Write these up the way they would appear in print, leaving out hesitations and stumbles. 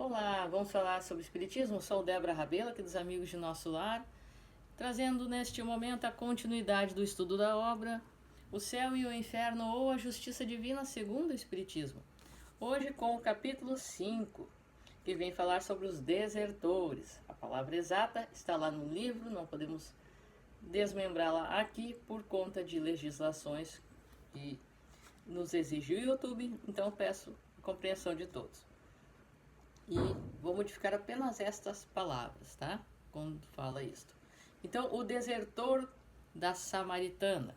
Olá, vamos falar sobre Espiritismo? Sou Débora Rabelo, aqui dos Amigos de Nosso Lar, trazendo neste momento a continuidade do estudo da obra O Céu e o Inferno ou a Justiça Divina segundo o Espiritismo. Hoje com o capítulo 5, que vem falar sobre os desertores. A palavra exata está lá no livro, não podemos desmembrá-la aqui por conta de legislações que nos exige o YouTube, então peço a compreensão de todos. E vou modificar apenas estas palavras, tá? Quando fala isto. Então, o desertor da Samaritana.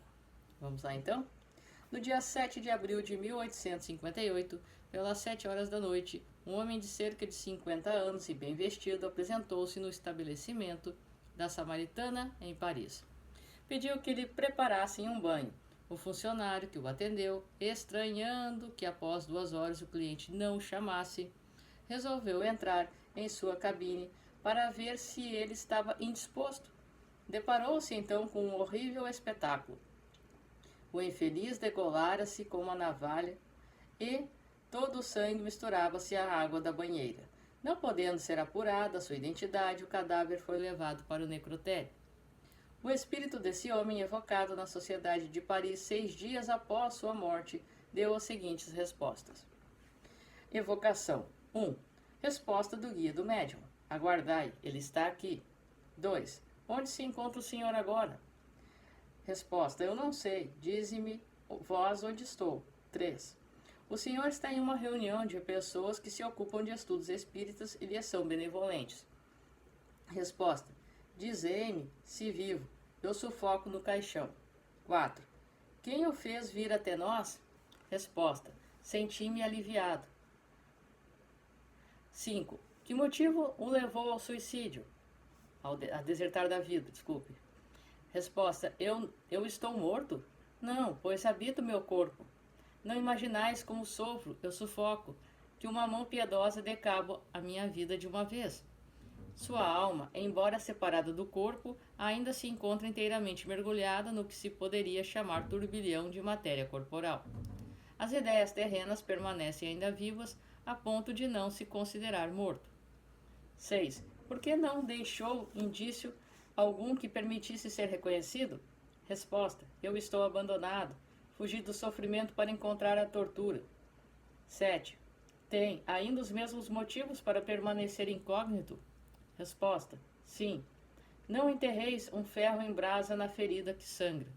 Vamos lá, então? No dia 7 de abril de 1858, pelas 7 horas da noite, um homem de cerca de 50 anos e bem vestido apresentou-se no estabelecimento da Samaritana, em Paris. Pediu que lhe preparassem um banho. O funcionário que o atendeu, estranhando que após 2 horas o cliente não o chamasse, resolveu entrar em sua cabine para ver se ele estava indisposto. Deparou-se então com um horrível espetáculo. O infeliz degolara-se com uma navalha e todo o sangue misturava-se à água da banheira. Não podendo ser apurada sua identidade, o cadáver foi levado para o necrotério. O espírito desse homem, evocado na Sociedade de Paris 6 dias após sua morte, deu as seguintes respostas. Evocação 1. Resposta do guia do médium. Aguardai, ele está aqui. 2. Onde se encontra o senhor agora? Resposta, eu não sei. Dize-me vós onde estou. 3. O senhor está em uma reunião de pessoas que se ocupam de estudos espíritas e lhes são benevolentes. Resposta, dizei-me se vivo. Eu sufoco no caixão. 4. Quem o fez vir até nós? Resposta, senti-me aliviado. 5. Que motivo o levou ao suicídio? A desertar da vida, desculpe. Resposta, eu estou morto? Não, pois habito meu corpo. Não imaginais como sofro, eu sufoco, que uma mão piedosa dê cabo à minha vida de uma vez. Sua alma, embora separada do corpo, ainda se encontra inteiramente mergulhada no que se poderia chamar turbilhão de matéria corporal. As ideias terrenas permanecem ainda vivas, a ponto de não se considerar morto. 6. Por que não deixou indício algum que permitisse ser reconhecido? Resposta, eu estou abandonado, fugi do sofrimento para encontrar a tortura. 7. Tem ainda os mesmos motivos para permanecer incógnito? Resposta, sim. Não enterreis um ferro em brasa na ferida que sangra.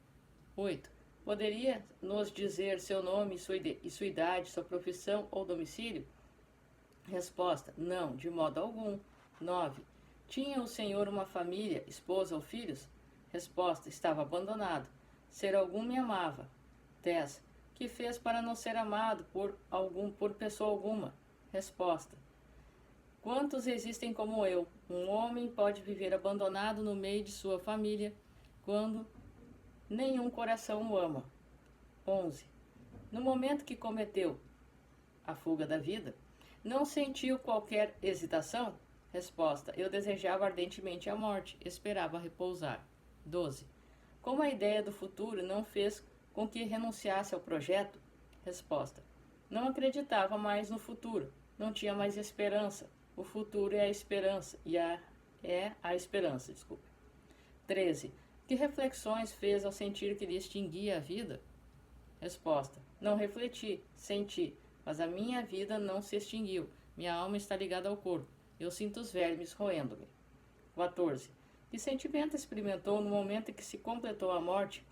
8. Poderia nos dizer seu nome e sua idade, sua profissão ou domicílio? Resposta, não, de modo algum. 9. Tinha o senhor uma família, esposa ou filhos? Resposta, estava abandonado. Ser algum me amava. 10. Que fez para não ser amado por pessoa alguma? Resposta, quantos existem como eu? Um homem pode viver abandonado no meio de sua família, quando nenhum coração o ama. 11. No momento que cometeu a fuga da vida, não sentiu qualquer hesitação? Resposta, eu desejava ardentemente a morte, esperava repousar. 12. Como a ideia do futuro não fez com que renunciasse ao projeto? Resposta, não acreditava mais no futuro, não tinha mais esperança. O futuro é a esperança, é a esperança. 13. Que reflexões fez ao sentir que lhe extinguia a vida? Resposta, não refleti, senti, mas a minha vida não se extinguiu. Minha alma está ligada ao corpo. Eu sinto os vermes roendo-me. 14. Que sentimento experimentou no momento em que se completou a morte?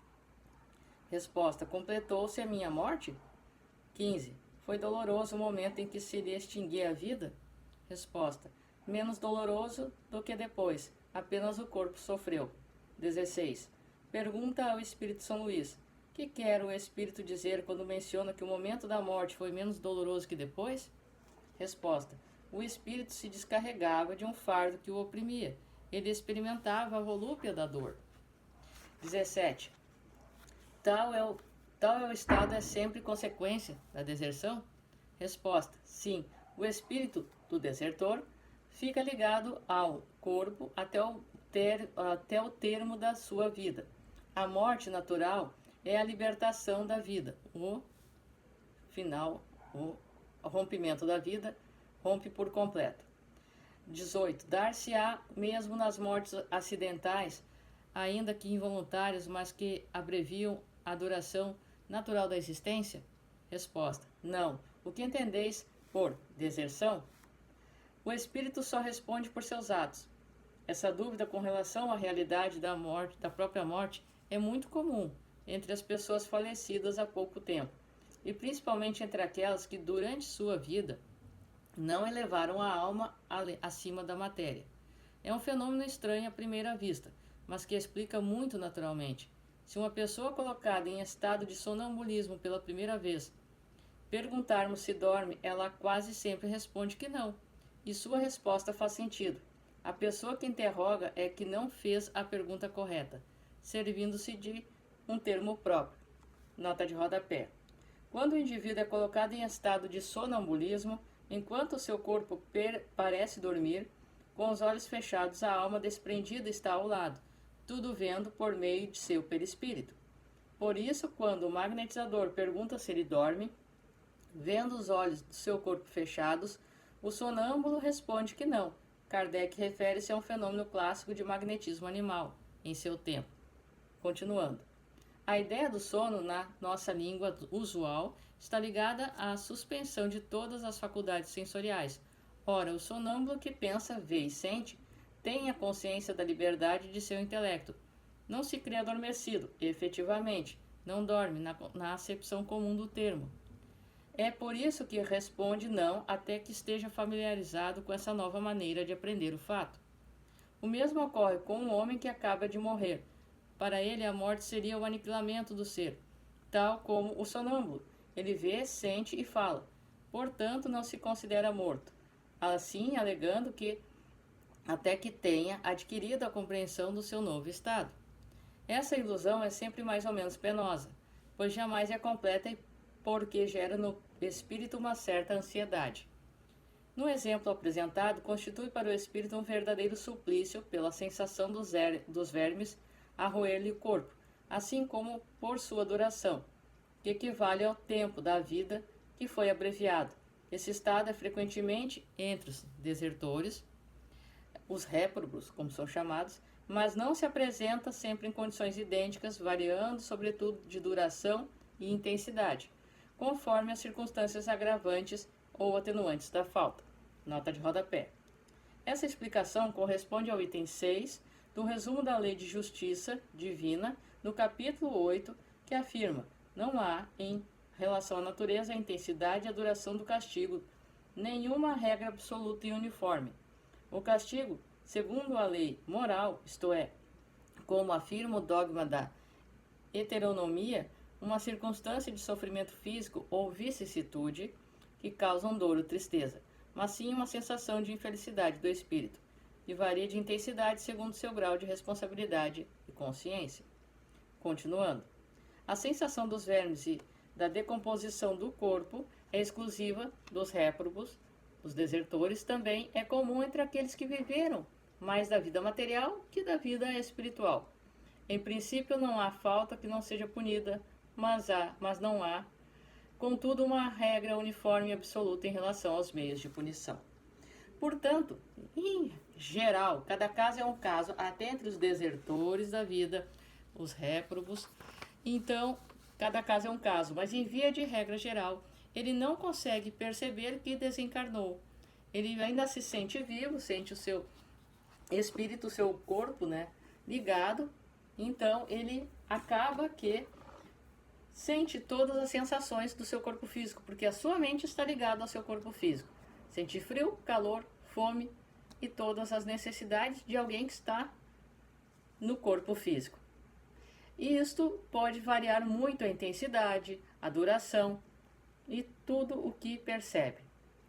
Resposta, completou-se a minha morte? 15. Foi doloroso o momento em que se lhe extinguia a vida? Resposta, menos doloroso do que depois, apenas o corpo sofreu. 16. Pergunta ao Espírito São Luís, que quer o Espírito dizer quando menciona que o momento da morte foi menos doloroso que depois? Resposta, o Espírito se descarregava de um fardo que o oprimia. Ele experimentava a volúpia da dor. 17. Tal é o estado é sempre consequência da deserção? Resposta, sim. O espírito do desertor fica ligado ao corpo até o termo da sua vida. A morte natural é a libertação da vida. O rompimento da vida rompe por completo. 18. Dar-se-á mesmo nas mortes acidentais, ainda que involuntárias, mas que abreviam a duração natural da existência? Resposta: não. O que entendeis por deserção? O espírito só responde por seus atos. Essa dúvida com relação à realidade da morte, da própria morte, é muito comum entre as pessoas falecidas há pouco tempo, e principalmente entre aquelas que durante sua vida não elevaram a alma acima da matéria. É um fenômeno estranho à primeira vista, mas que explica muito naturalmente. Se uma pessoa colocada em estado de sonambulismo pela primeira vez perguntarmos se dorme, ela quase sempre responde que não, e sua resposta faz sentido. A pessoa que interroga é que não fez a pergunta correta, servindo-se de um termo próprio. Nota de rodapé. Quando o indivíduo é colocado em estado de sonambulismo, enquanto seu corpo parece dormir, com os olhos fechados, a alma desprendida está ao lado, tudo vendo por meio de seu perispírito. Por isso, quando o magnetizador pergunta se ele dorme, vendo os olhos do seu corpo fechados, o sonâmbulo responde que não. Kardec refere-se a um fenômeno clássico de magnetismo animal, em seu tempo. Continuando. A ideia do sono, na nossa língua usual, está ligada à suspensão de todas as faculdades sensoriais. Ora, o sonâmbulo que pensa, vê e sente, tem a consciência da liberdade de seu intelecto. Não se crê adormecido, efetivamente, não dorme na acepção comum do termo. É por isso que responde não até que esteja familiarizado com essa nova maneira de aprender o fato. O mesmo ocorre com um homem que acaba de morrer. Para ele, a morte seria o aniquilamento do ser, tal como o sonâmbulo. Ele vê, sente e fala. Portanto, não se considera morto. Assim, alegando que até que tenha adquirido a compreensão do seu novo estado. Essa ilusão é sempre mais ou menos penosa, pois jamais é completa porque gera no espírito uma certa ansiedade. No exemplo apresentado, constitui para o espírito um verdadeiro suplício pela sensação dos vermes a roer-lhe o corpo, assim como por sua duração, que equivale ao tempo da vida que foi abreviado. Esse estado é frequentemente entre os desertores, os réprobos, como são chamados, mas não se apresenta sempre em condições idênticas, variando sobretudo de duração e intensidade, conforme as circunstâncias agravantes ou atenuantes da falta. Nota de rodapé. Essa explicação corresponde ao item 6 do resumo da Lei de Justiça Divina, no capítulo 8, que afirma: não há, em relação à natureza, a intensidade e a duração do castigo, nenhuma regra absoluta e uniforme. O castigo, segundo a lei moral, isto é, como afirma o dogma da heteronomia, uma circunstância de sofrimento físico ou vicissitude que causam dor ou tristeza, mas sim uma sensação de infelicidade do espírito, que varia de intensidade segundo seu grau de responsabilidade e consciência. Continuando. A sensação dos vermes e da decomposição do corpo é exclusiva dos réprobos, os desertores. Também é comum entre aqueles que viveram mais da vida material que da vida espiritual. Em princípio, não há falta que não seja punida, mas não há, contudo, uma regra uniforme e absoluta em relação aos meios de punição. Portanto, em geral, cada caso é um caso, até entre os desertores da vida, os réprobos. Então, cada caso é um caso, mas em via de regra geral, ele não consegue perceber que desencarnou. Ele ainda se sente vivo, sente o seu espírito, o seu corpo, ligado. Então, ele acaba que sente todas as sensações do seu corpo físico, porque a sua mente está ligada ao seu corpo físico. Sente frio, calor, fome e todas as necessidades de alguém que está no corpo físico. E isto pode variar muito a intensidade, a duração e tudo o que percebe.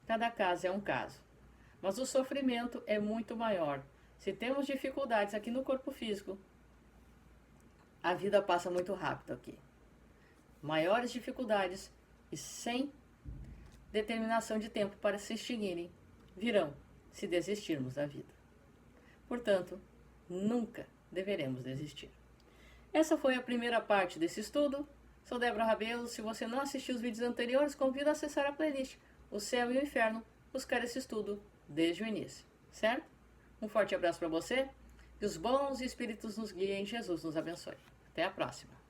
Cada caso é um caso. Mas o sofrimento é muito maior. Se temos dificuldades aqui no corpo físico, a vida passa muito rápido aqui. Maiores dificuldades e sem determinação de tempo para se extinguirem virão se desistirmos da vida. Portanto, nunca deveremos desistir. Essa foi a primeira parte desse estudo. Sou Débora Rabelo. Se você não assistiu os vídeos anteriores, convido a acessar a playlist O Céu e o Inferno, buscar esse estudo desde o início. certo? Um forte abraço para você. Que os bons espíritos nos guiem. Jesus nos abençoe. Até a próxima.